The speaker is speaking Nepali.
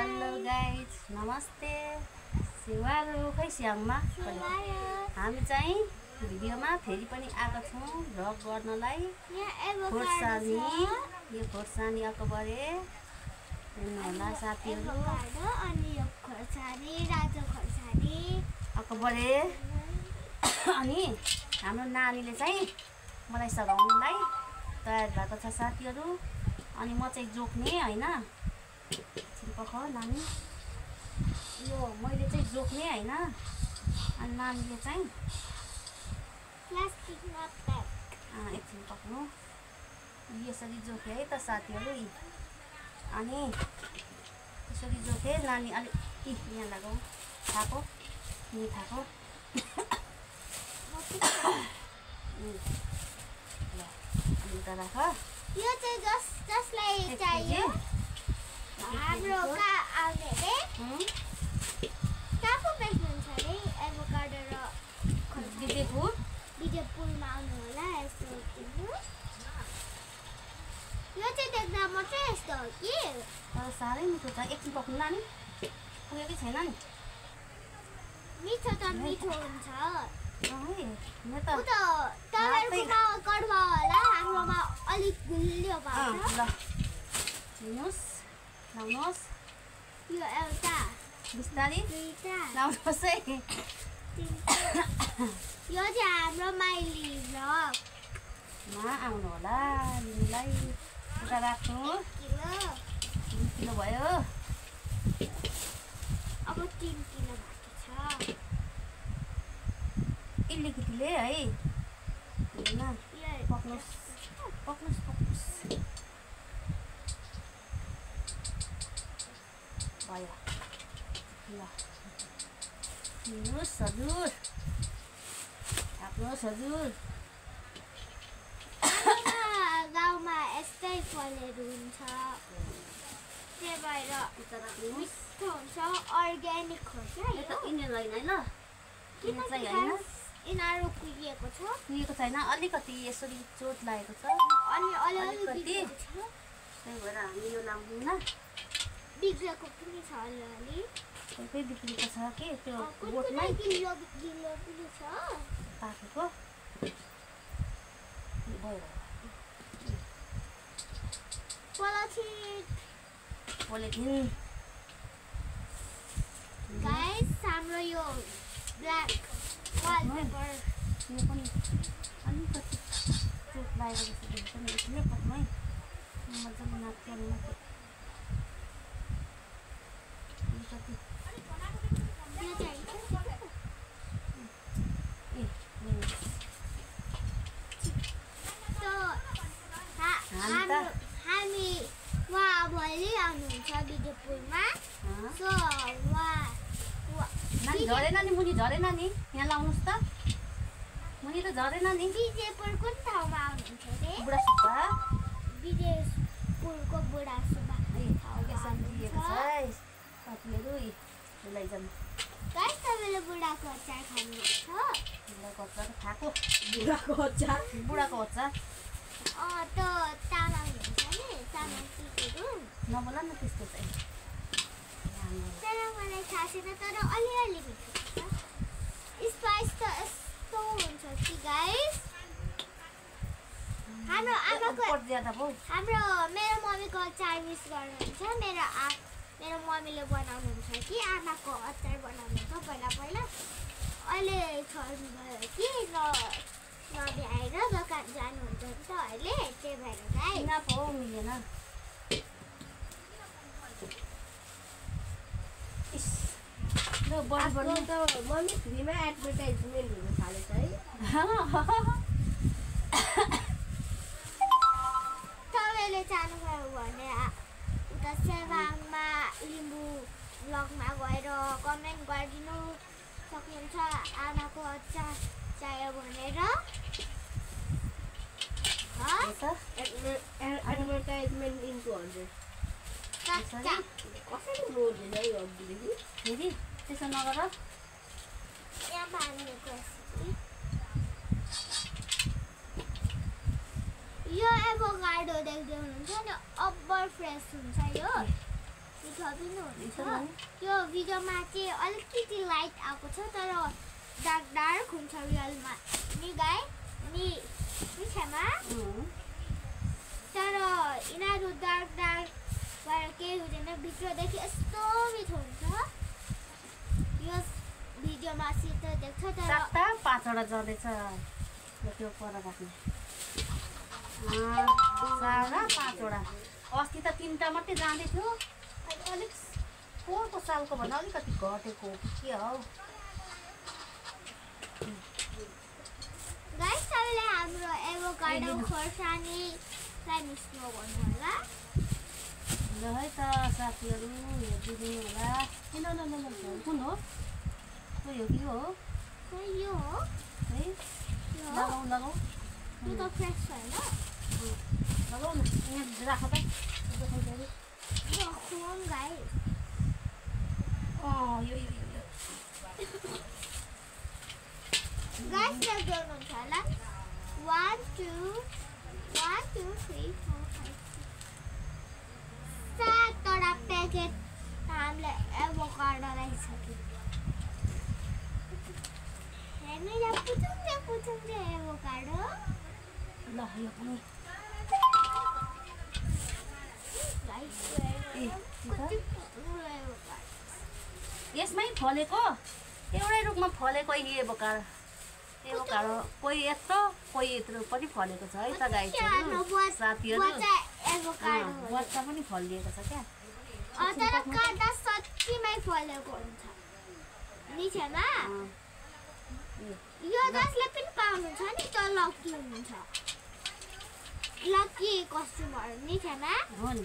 हेलो गाइज नमस्ते सिवारो खै स्याङमा हामी चाहिँ भिडियोमा फेरि पनि आएको छौँ भ्लग गर्नलाई खोर्सानी यो खोर्सानी अकबरे होला साथीहरू अकबरे अनि हाम्रो नानीले चाहिँ मलाई सघाउनलाई तयार भएको छ साथीहरू अनि म चाहिँ जोक्ने हैन छिपख नानी यो मैले चाहिँ जोक्ने हैन अनि नानीले चाहिँ प्लास्टिकमा प्याक एकछिन पक्नु यसरी जोके है त साथीहरू अनि यसरी जोके नानी अलि यहाँ लगाऊ थाको मिठाको उता राख यो चाहिँ जसलाई चाहियो हाम्रो कहाँ आउने रे कहाँ पो बेच्नुहुन्छ रे एभोकाडो र विजयपुरमा आउनु होला यस्तो किन्नु यो चाहिँ देख्दा मात्रै यस्तो हो कि तर साह्रै मिठो छ एकछिन पक्नु नानी पुगेकै छैन नि मिठो त मिठो हुन्छ तपाईँहरूकोमा कडवा होला हाम्रोमा अलिक गुलियो पाउँछ ल लिनुहोस् लाउनुहोस् यो एउटा बिस्तारी दुईटा लाउनुहोस् है यो चाहिँ हाम्रो माइली भ्लगमा आउनु होला लिनुलाई उता राख्नु 1 किलो 2 किलो भयो अब 3 किलो बाँकी छ इलिकिटीले है हैन पक्नुस् भयो ल लिनुहोस् हजुर थाप्नुहोस् हजुर गाउँमा यस्तै फलहरू हुन्छ त्यही भएर मिठो हुन्छ अर्ग्यानिक हो क्या यो त यिनीहरूलाई हैन ल किनकि यिनीहरू कुहिएको छ कुहिएको छैन अलिकति यसरी चोट लागेको छ अनि अलिअलि त्यही भएर हामी यो लाउँदैनौँ बिग्रेको पनि छ अलिअलि कोही बिग्रेको छ कि त्यो बोटमै गिलो पनि छ पाकेको भयो पोलिथिन गाइस हाम्रो यो ब्ल्याक वालपेपर यो पनि अलिकति चोट लागेको जस्तो देख्छ नि यसले पक्मै मजाले नाच्यो नि अलिकति हामी उहाँ भोलि आउनुहुन्छ विजयपुरमा सो नानी झरेन नि मुनि झरेन नि यहाँ लाउनुहोस् त मुनि त झरेन नि विजयपुर कुन ठाउँमा आउनुहुन्छ रे बुढा सुब्बा विजयपुरको बुढा सुब्बा साथीहरू लैजाउँ गाइस तपाईँले बुढाको अचार खानुहुन्छ बुढाको अचार खाएको बुढाको अचार त तामाङ हुन्छ नि तामाङ पिकहरू नबोल न त्यस्तो चाहिँ तर मलाई थाहा छैन तर अलिअलि मिठो छ स्पाइस त यस्तो हुन्छ कि गाइस हाम्रो मेरो मम्मीको अचार मिस गर्नुहुन्छ मेरो मम्मीले बनाउनुहुन्छ कि आमाको अचार बनाउनुहुन्छ पहिला अहिले छोड्नुभयो कि नभ्याएर दोकान जानुहुन्छ नि त अहिले त्यही भएर गाइस पो मिलेन मम्मी फ्रीमा एडभर्टाइजमेन्ट हुन थालेछ है तपाईँले चाहनुभयो भने उता सेवाङमा लिम्बू ब्लगमा गएर कमेन्ट गरिदिनु सक्नुहुन्छ आमाको अचार चाहियो भनेर एडभर्टाइजमेन्ट इन 200 कसरी लोड्दैन यो दिदी त्यसो नगर यहाँ पानीको यो एभोकाडो देख्दै हुनुहुन्छ नि अब्बर फ्रेस हुन्छ यो मिठो थपिनुहुन्छ यो भिडियोमा चाहिँ अलिकति लाइट आएको छ तर डार्क हुन्छ रियलमा नि गाई नि क्षमा तर यिनीहरू डार्क भएर केही हुँदैन भित्रदेखि यस्तो मिठो हुन्छ यो भिडियोमा सिधै देख्छ तर चारवटा पाँचवटा जाँदैछ त्यो पर राख्ने चार र पाँचवटा अस्ति त 3टा मात्रै जाँदै थियो अहिले अलिक पोहोरको सालको भन्दा अलिकति घटेको के हौ गाइस सबैले हाम्रो एभोकाडो खोर्सानीलाई मिक्स नगर्नु होला ल है त साथीहरू हेरिदिनु होला ल कुन हो खोइ हो कि हो खै यो हो है यो लगाऊ यो त फ्रेस छैन लगाऊ न यहाँ राख त यो खुम गाइस यो गाइस ल गर्नुहुन्छ होला 1 2 3 4 5 7वटा प्याकेट हामीले एभोकाडो ल्याइसक्यौँ हेर्नु यहाँ पुचुङ्गे एभोकाडो ल यो पनि गाइस यसमै फलेको एउटै रुखमा फलेको एभोकाडो कोही यत्रो कोही यत्रो पनि फलेको छ है त गाईहरू साथीहरू बच्चा पनि फलिएको छ क्या तर काट्दा सच्चीमै फलेको हुन्छ निचेमा यो जसले पनि पाउनुहुन्छ नि त लकी हुनुहुन्छ लकी कस्टमर निचेमा हो नि